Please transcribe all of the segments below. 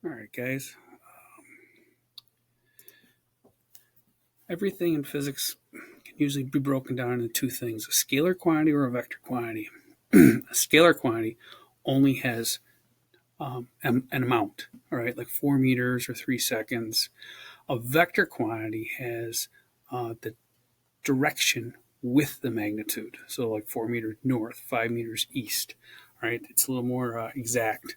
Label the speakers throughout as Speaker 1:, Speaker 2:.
Speaker 1: All right, guys. Everything in physics can usually be broken down into two things: a scalar quantity or a vector quantity. A scalar quantity only has an amount, all right, like 4 meters or 3 seconds. A vector quantity has the direction with the magnitude. So, like 4 meters north, 5 meters east. All right, it's a little more exact.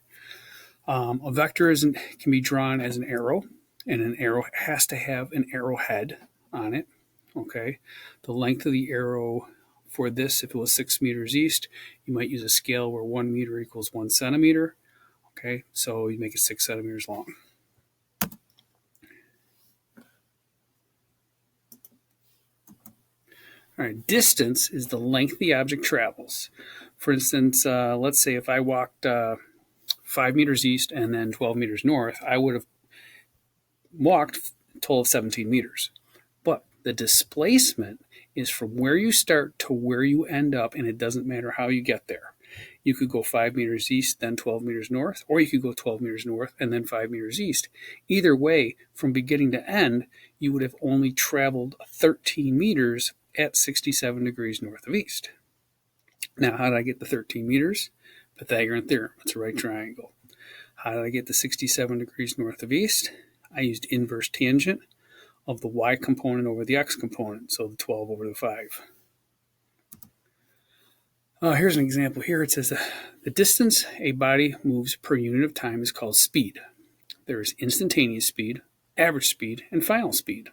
Speaker 1: A vector can be drawn as an arrow, and an arrow has to have an arrowhead on it. Okay, the length of the arrow for this, if it was 6 meters east, you might use a scale where 1 meter equals 1 centimeter. Okay, so you make it 6 centimeters long. All right, distance is the length the object travels. For instance, let's say if I walked 5 meters east and then 12 meters north, I would have walked a total of 17 meters. But the displacement is from where you start to where you end up, and it doesn't matter how you get there. You could go 5 meters east, then 12 meters north, or you could go 12 meters north and then 5 meters east. Either way, from beginning to end, you would have only traveled 13 meters at 67 degrees north of east. Now, how did I get the 13 meters? Pythagorean theorem. It's a right triangle. How did I get the 67 degrees north of east? I used inverse tangent of the y component over the x component, so the 12 over the 5. Here's an example here. It says the distance a body moves per unit of time is called speed. There is instantaneous speed, average speed, and final speed.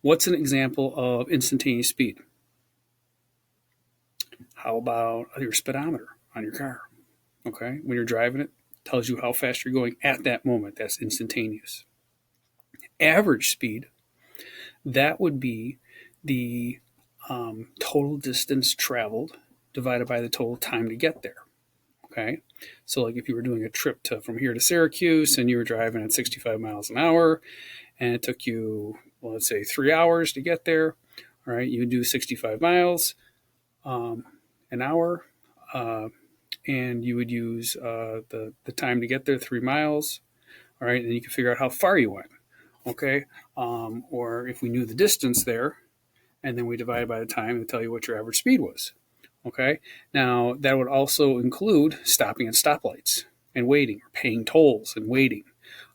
Speaker 1: What's an example of instantaneous speed? How about your speedometer on your car? Okay, when you're driving it, it tells you how fast you're going at that moment. That's instantaneous. Average speed, that would be the total distance traveled divided by the total time to get there. Okay, so like if you were doing a trip from here to Syracuse and you were driving at 65 miles an hour and it took you, well, let's say 3 hours to get there, all right, you do 65 miles an hour, and you would use the time to get there, 3 miles, all right, and you can figure out how far you went. Okay, or if we knew the distance there, and then we divide by the time and tell you what your average speed was. Okay, now that would also include stopping at stoplights and waiting, or paying tolls and waiting.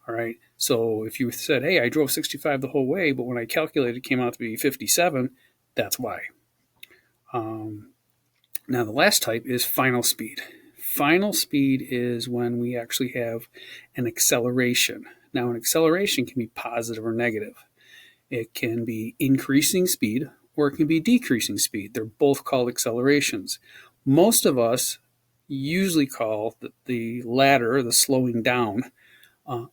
Speaker 1: All right, so if you said, hey, I drove 65 the whole way, but when I calculated it came out to be 57, that's why. Now the last type is final speed. Final speed is when we actually have an acceleration. Now an acceleration can be positive or negative. It can be increasing speed or it can be decreasing speed. They're both called accelerations. Most of us usually call the latter, the slowing down,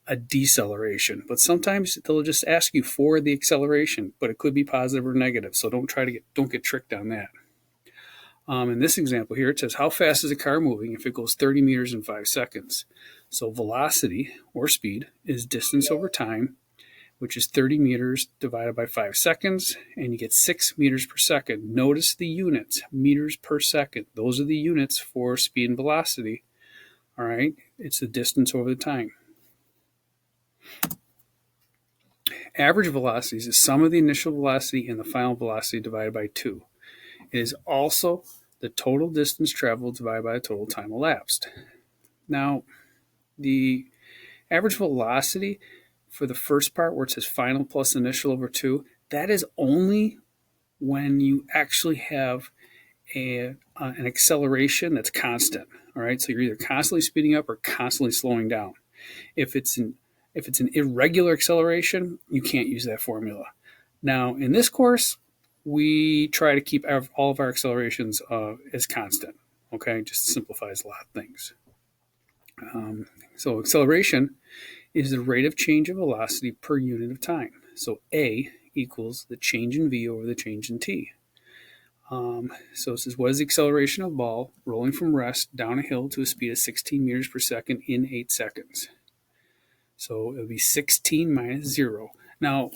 Speaker 1: a deceleration. But sometimes they'll just ask you for the acceleration, but it could be positive or negative. So don't get tricked on that. In this example here, it says how fast is a car moving if it goes 30 meters in 5 seconds. So velocity or speed is distance over time, which is 30 meters divided by 5 seconds, and you get 6 meters per second. Notice the units, meters per second. Those are the units for speed and velocity. All right, it's the distance over the time. Average velocity is the sum of the initial velocity and the final velocity divided by 2. It is also the total distance traveled divided by the total time elapsed. Now, the average velocity for the first part where it says final plus initial over 2, that is only when you actually have an acceleration that's constant. All right, so you're either constantly speeding up or constantly slowing down. If it's an irregular acceleration, you can't use that formula. Now, in this course, we try to keep all of our accelerations as constant. Okay, just simplifies a lot of things. So acceleration is the rate of change of velocity per unit of time. So A equals the change in V over the change in T. So it says, what is the acceleration of a ball rolling from rest down a hill to a speed of 16 meters per second in 8 seconds? So it would be 16 minus 0. Now,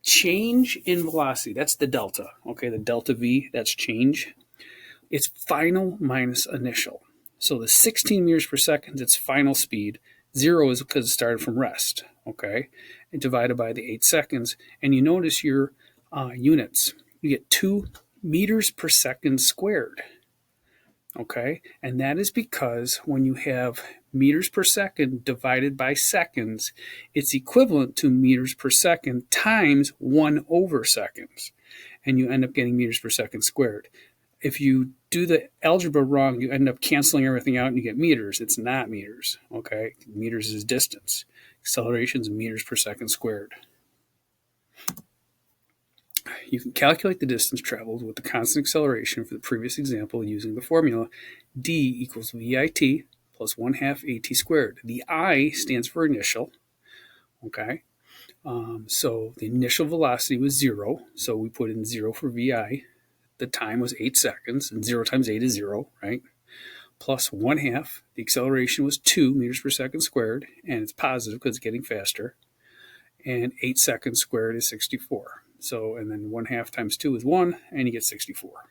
Speaker 1: change in velocity, that's the delta. Okay, the delta V, that's change. It's final minus initial. So the 16 meters per second is its final speed. 0 is because it started from rest, okay, and divided by the 8 seconds. And you notice your units. You get 2 meters per second squared, okay? And that is because when you have meters per second divided by seconds, it's equivalent to meters per second times 1 over seconds. And you end up getting meters per second squared. If you do the algebra wrong, you end up canceling everything out and you get meters. It's not meters, okay? Meters is distance. Acceleration is meters per second squared. You can calculate the distance traveled with the constant acceleration for the previous example using the formula d equals VIT plus 1/2 AT squared. The I stands for initial, okay? So the initial velocity was 0, so we put in 0 for VI. The time was 8 seconds, and 0 times 8 is 0, right? Plus 1/2. The acceleration was 2 meters per second squared, and it's positive because it's getting faster. And 8 seconds squared is 64. So, and then 1/2 times 2 is 1, and you get 64.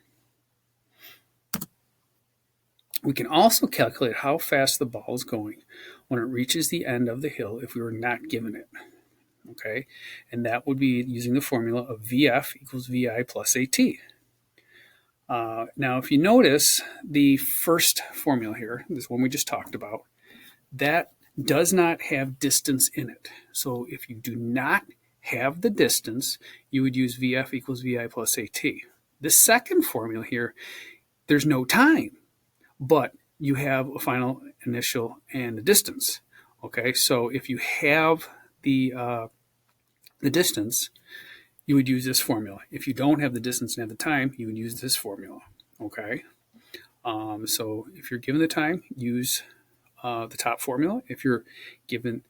Speaker 1: We can also calculate how fast the ball is going when it reaches the end of the hill if we were not given it. Okay, and that would be using the formula of VF equals VI plus AT. Now, if you notice the first formula here, this one we just talked about, that does not have distance in it. So if you do not have the distance, you would use VF equals VI plus AT. The second formula here, there's no time, but you have a final, initial, and a distance. Okay, so if you have the distance, you would use this formula. If you don't have the distance and have the time, you would use this formula. Okay, so if you're given the time, use the top formula. If you're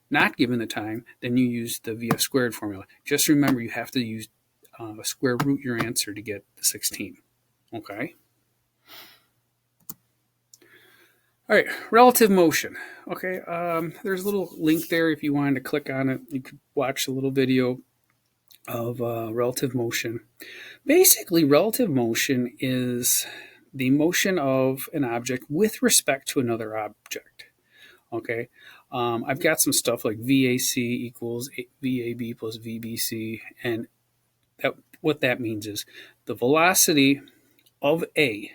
Speaker 1: not given the time, then you use the VF squared formula. Just remember, you have to use square root your answer to get the 16. Okay. All right, relative motion. Okay, there's a little link there if you wanted to click on it. You could watch a little video of relative motion. Basically, relative motion is the motion of an object with respect to another object. Okay, I've got some stuff like VAC equals VAB plus VBC, and what that means is the velocity of A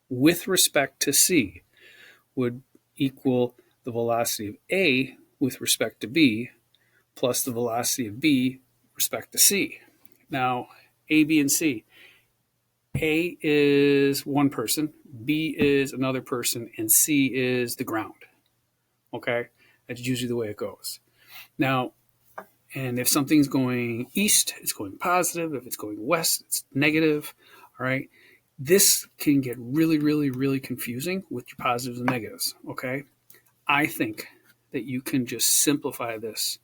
Speaker 1: with respect to C would equal the velocity of A with respect to B plus the velocity of B with respect to C. Now, A, B, and C. A is one person, B is another person, and C is the ground. Okay? That's usually the way it goes. Now, and if something's going east, it's going positive. If it's going west, it's negative. All right? This can get really, really, really confusing with your positives and negatives, okay? I think that you can just simplify this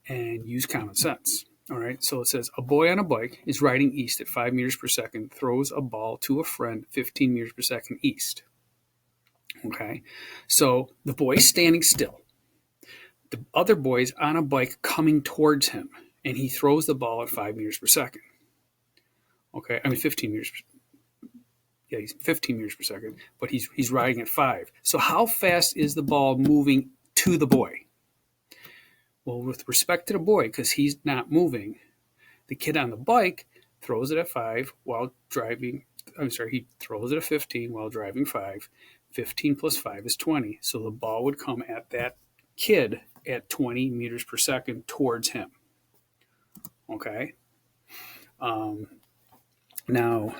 Speaker 1: and use common sense, all right? So it says, a boy on a bike is riding east at 5 meters per second, throws a ball to a friend 15 meters per second east, okay? So the boy's standing still. The other boy's on a bike coming towards him, and he throws the ball at 5 meters per second, okay? 15 meters per second. Yeah, he's 15 meters per second, but he's riding at 5. So how fast is the ball moving to the boy? Well, with respect to the boy, because he's not moving, the kid on the bike throws it at 5 while driving. He throws it at 15 while driving 5. 15 plus 5 is 20. So the ball would come at that kid at 20 meters per second towards him. Okay. Now,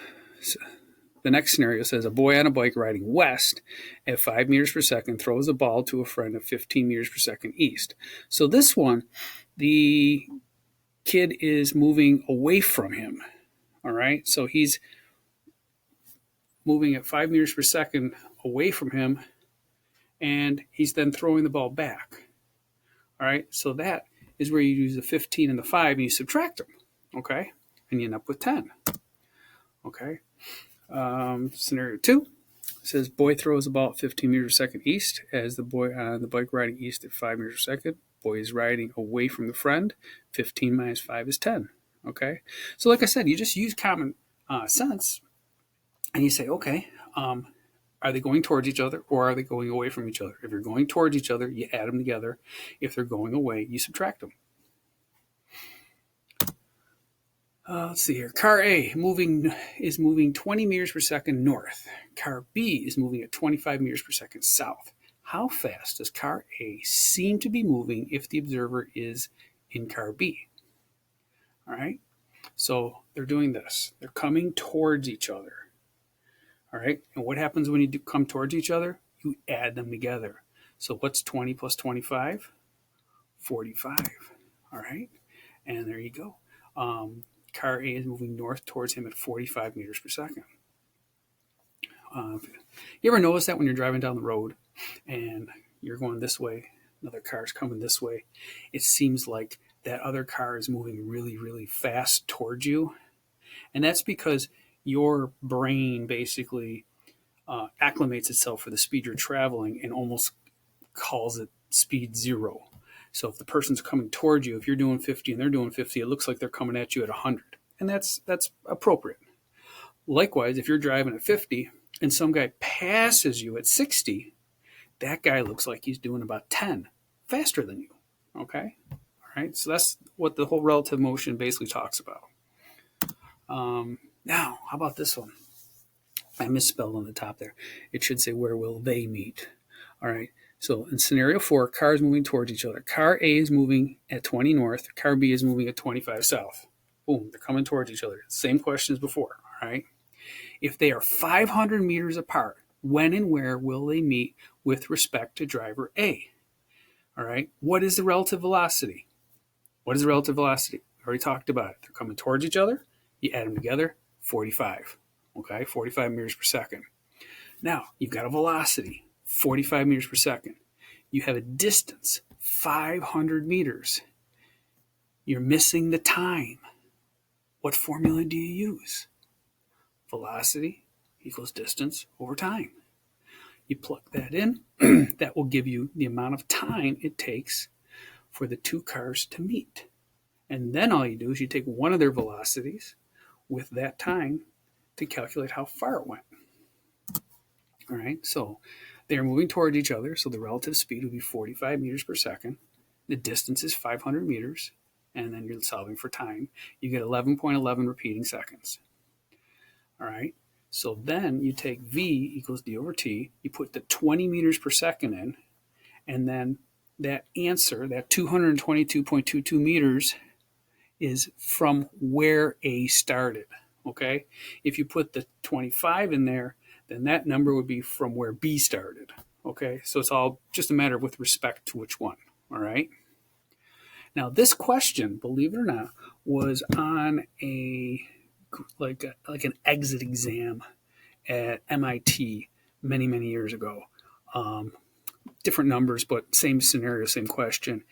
Speaker 1: the next scenario says a boy on a bike riding west at 5 meters per second throws a ball to a friend at 15 meters per second east. So this one, the kid is moving away from him. All right. So he's moving at 5 meters per second away from him, and he's then throwing the ball back. All right. So that is where you use the 15 and the 5 and you subtract them. Okay. And you end up with 10. Okay. Scenario 2 says boy throws a ball at 15 meters per second east as the boy on the bike riding east at 5 meters per second. Boy is riding away from the friend. 15 minus 5 is 10. Okay. So like I said, you just use common sense and you say, okay, Are they going towards each other or are they going away from each other? If you're going towards each other, you add them together. If they're going away, you subtract them. Let's see here. Car A is moving 20 meters per second north. Car B is moving at 25 meters per second south. How fast does car A seem to be moving if the observer is in car B? All right. So they're doing this. They're coming towards each other. All right. And what happens when you come towards each other? You add them together. So what's 20 plus 25? 45. All right. And there you go. Car A is moving north towards him at 45 meters per second. You ever notice that when you're driving down the road and you're going this way, another car's coming this way, it seems like that other car is moving really, really fast towards you? And that's because your brain basically acclimates itself for the speed you're traveling and almost calls it speed zero. So if the person's coming towards you, if you're doing 50 and they're doing 50, it looks like they're coming at you at 100. And that's appropriate. Likewise, if you're driving at 50 and some guy passes you at 60, that guy looks like he's doing about 10 faster than you. Okay? All right? So that's what the whole relative motion basically talks about. Now, how about this one? I misspelled on the top there. It should say, where will they meet? All right. So in scenario 4, cars moving towards each other. Car A is moving at 20 north. Car B is moving at 25 south. Boom, they're coming towards each other. Same question as before. All right. If they are 500 meters apart, when and where will they meet with respect to driver A? All right. What is the relative velocity? What is the relative velocity? We already talked about it. They're coming towards each other. You add them together, 45. Okay, 45 meters per second. Now, you've got a velocity, 45 meters per second. You have a distance, 500 meters. You're missing the time. What formula do you use? Velocity equals distance over time. You plug that in. That will give you the amount of time it takes for the two cars to meet. And then all you do is you take one of their velocities with that time to calculate how far it went. All right, so they're moving toward each other, so the relative speed would be 45 meters per second. The distance is 500 meters, and then you're solving for time. You get 11.11 repeating seconds. All right, so then you take V equals D over T, you put the 20 meters per second in, and then that answer, that 222.22 meters, is from where A started. Okay, if you put the 25 in there, then that number would be from where B started. Okay, so it's all just a matter of with respect to which one. All right. Now this question, believe it or not, was on a like an exit exam at MIT many years ago. Different numbers, but same scenario, same question.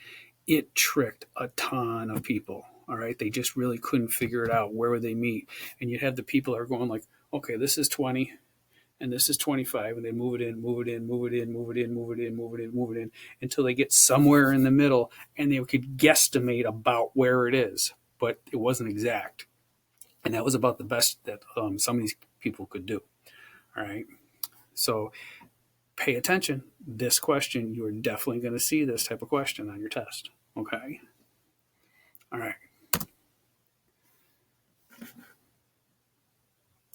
Speaker 1: It tricked a ton of people. All right, they just really couldn't figure it out. Where would they meet? And you'd have the people that are going like, okay, this is 20, and this is 25, and they move it in, move it in, move it in, move it in, move it in, move it in, move it in, until they get somewhere in the middle, and they could guesstimate about where it is, but it wasn't exact. And that was about the best that some of these people could do. All right, so pay attention. This question, you are definitely going to see this type of question on your test. Okay. All right.